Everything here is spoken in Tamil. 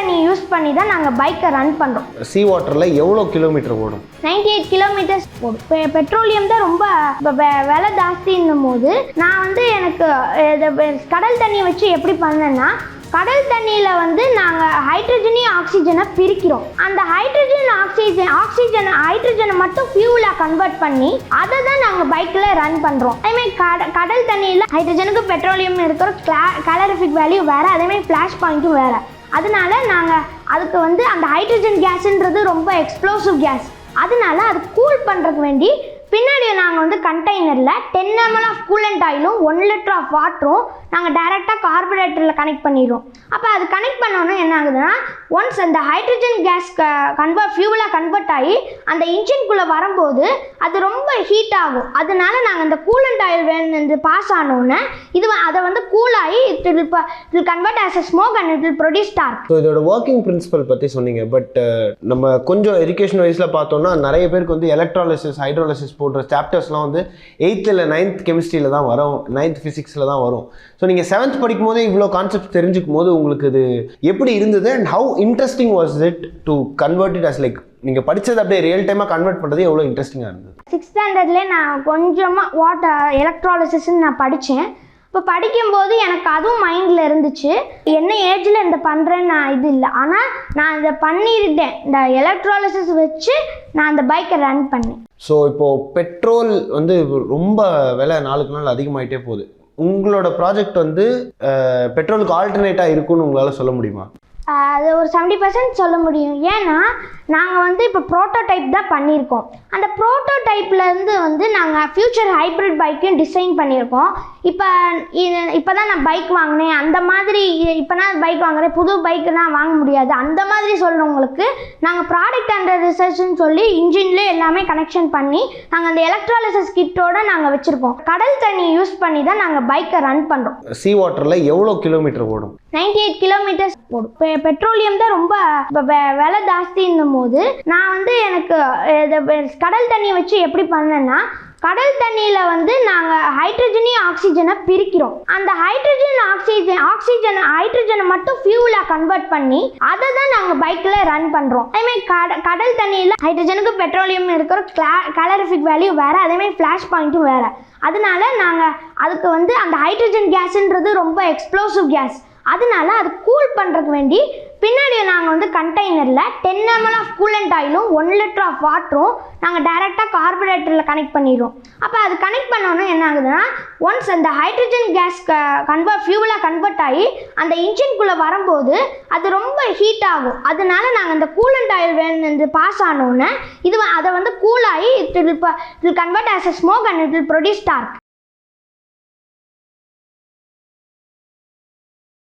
தண்ணி யூஸ் பண்ணி தான் நாங்கள் பைக்கை ரன் பண்ணுறோம். சீ வாட்டரில் எவ்வளோ கிலோமீட்டர் ஓடும்? 98 கிலோமீட்டர்ஸ் ஓடும். பெட்ரோலியம் தான் ரொம்ப விலை ஜாஸ்தின்னும் போது நான் வந்து எனக்கு கடல் தண்ணியை வச்சு எப்படி பண்ணேன்னா, கடல் தண்ணியில் நாங்கள் ஹைட்ரஜனையும் ஆக்சிஜனை பிரிக்கிறோம். அந்த ஹைட்ரஜனை மட்டும் ஃபியூலாக கன்வெர்ட் பண்ணி அதை தான் நாங்கள் பைக்கில் ரன் பண்ணுறோம். அதேமாதிரி கடல் தண்ணியில் ஹைட்ரஜனுக்கு பெட்ரோலியம் இருக்கிற கலரிஃபிக் வேல்யூ வேறு, அதேமாதிரி ஃப்ளாஷ் பாயிண்ட்டும் வேறு. அதனால நாங்கள் அதுக்கு அந்த ஹைட்ரஜன் கேஸுன்றது ரொம்ப எக்ஸ்ப்ளோசிவ் கேஸ். அதனால அது கூல் பண்ணுறதுக்கு வேண்டி பின்னாடி நாங்கள் கண்டெய்னரில் 10 ml ஆஃப் கூலண்ட் ஆயிலும் 1 லிட்டர் ஆஃப் வாட்டரும் நாங்கள் டைரெக்டாக கார்பரேட்டரில் கனெக்ட் பண்ணிடுறோம். அப்போ அது கனெக்ட் பண்ணோன்னா என்ன ஆகுதுன்னா, ஒன்ஸ் அந்த ஹைட்ரஜன் கேஸ் ஃபியூலாக கன்வெர்ட் ஆகி அந்த இன்ஜின்குள்ளே வரும்போது அது ரொம்ப ஹீட் ஆகும். அதனால நாங்கள் அந்த கூலண்ட் ஆயில் பாஸ் ஆனோன்னே அதை கூலாகி it will convert as a smoke and it will produce torque. So இதோட ஒர்க்கிங் பிரின்சிபல் பற்றி சொன்னீங்க. பட் நம்ம கொஞ்சம் எஜுகேஷன் வைஸில் பார்த்தோம்னா நிறைய பேருக்கு எலக்ட்ராலிசிஸ் ஹைட்ராலிசிஸ் போன்ற சாப்டர்ஸ்லாம் 8th இல்லை 9th கெமிஸ்ட்ரியில் தான் வரும், 9th ஃபிசிக்ஸில் தான் வரும். ஸோ நீங்கள் 7th படிக்கும் போதே இவ்வளோ கான்செப்ட் தெரிஞ்சுக்கும் போது உங்களுக்கு இது எப்படி இருந்தது and how interesting was it to convert it as like நீங்கள் படித்தது அப்படியே ரியல் டைமாக கன்வெர்ட் பண்ணுறது எவ்வளோ இன்ட்ரெஸ்டிங்காக இருந்தது? 6th ஸ்டாண்டர்ட்லேயே நான் கொஞ்சமாக எலக்ட்ராலிசிஸ்ன்னு நான் படித்தேன். இப்போ படிக்கும்போது எனக்கு அதுவும் மைண்டில் இருந்துச்சு. என்ன ஏஜில் இந்த பண்ணுறேன்னு நான் இது இல்லை, ஆனால் நான் இதை பண்ணியிருந்தேன். இந்த எலக்ட்ராலிசிஸ் வச்சு நான் அந்த பைக்கை ரன் பண்ணேன். ஸோ இப்போது பெட்ரோல் ரொம்ப விலை நாளுக்கு நாள் அதிகமாகிட்டே போகுது. உங்களோட ப்ராஜெக்ட் பெட்ரோலுக்கு ஆல்டர்னேட்டாக இருக்குன்னு உங்களால் சொல்ல முடியுமா? அது ஒரு 70% சொல்ல முடியும். ஏன்னா நாங்கள் இப்போ ப்ரோட்டோடைப் தான் பண்ணியிருக்கோம். அந்த ப்ரோட்டோடைப்லேருந்து நாங்கள் ஃப்யூச்சர் ஹைப்ரிட் பைக்கையும் டிசைன் பண்ணியிருக்கோம். இப்போ தான் நான் பைக் வாங்கினேன், அந்த மாதிரி இப்போ நான் பைக் வாங்குறேன், புது பைக்கெலாம் வாங்க முடியாது, அந்த மாதிரி சொல்கிறவங்களுக்கு நாங்கள் ப்ராடக்ட் அண்டர் ரிசர்ச்னு சொல்லி இன்ஜின்லேயே எல்லாமே கனெக்ஷன் பண்ணி நாங்கள் அந்த எலக்ட்ராலிசிஸ் கிட்டோடு நாங்கள் வச்சுருக்கோம். கடல் தண்ணி யூஸ் பண்ணி தான் நாங்கள் பைக்கை ரன் பண்ணுறோம். சீ வாட்டரில் எவ்வளோ கிலோமீட்டர் ஓடும்? 98 கிலோமீட்டர்ஸ் ஓடும். பெட்ரோலியம் தான் ரொம்ப விலை ஜாஸ்தின்னும் போது நான் எனக்கு கடல் தண்ணியை வச்சு எப்படி பண்ணேன்னா, கடல் தண்ணியில் நாங்கள் ஹைட்ரஜனையும் ஆக்சிஜனை பிரிக்கிறோம். அந்த ஹைட்ரஜனை மட்டும் ஃபியூலாக கன்வெர்ட் பண்ணி அதை தான் நாங்கள் பைக்கில் ரன் பண்ணுறோம். அதேமாதிரி கடல் தண்ணியில் ஹைட்ரஜனுக்கு பெட்ரோலியம் இருக்கிற கலரிஃபிக் வேல்யூ வேறு, அதேமாதிரி ஃப்ளாஷ் பாயிண்ட்டும் வேறு. அதனால நாங்கள் அதுக்கு அந்த ஹைட்ரஜன் கேஸுன்றது ரொம்ப எக்ஸ்ப்ளோசிவ் கேஸ். அதனால அது கூல் பண்ணுறதுக்கு வேண்டி பின்னாடி நாங்கள் கண்டெய்னரில் 10 ml ஆஃப் கூலண்ட் ஆயிலும் 1 லிட்டர் ஆஃப் வாட்டரும் நாங்கள் டைரெக்டாக கார்பரேட்டரில் கனெக்ட் பண்ணிடுறோம். அப்போ அது கனெக்ட் பண்ணோன்னா என்ன ஆகுதுன்னா, ஒன்ஸ் அந்த ஹைட்ரஜன் கேஸ் ஃபியூலாக கன்வெர்ட் ஆகி அந்த இன்ஜின்குள்ளே வரும்போது அது ரொம்ப ஹீட் ஆகும். அதனால நாங்கள் அந்த கூலண்ட் ஆயில் பாஸ் ஆனோன்னே அதை கூலாகி it will convert as a smoke and it will produce dark.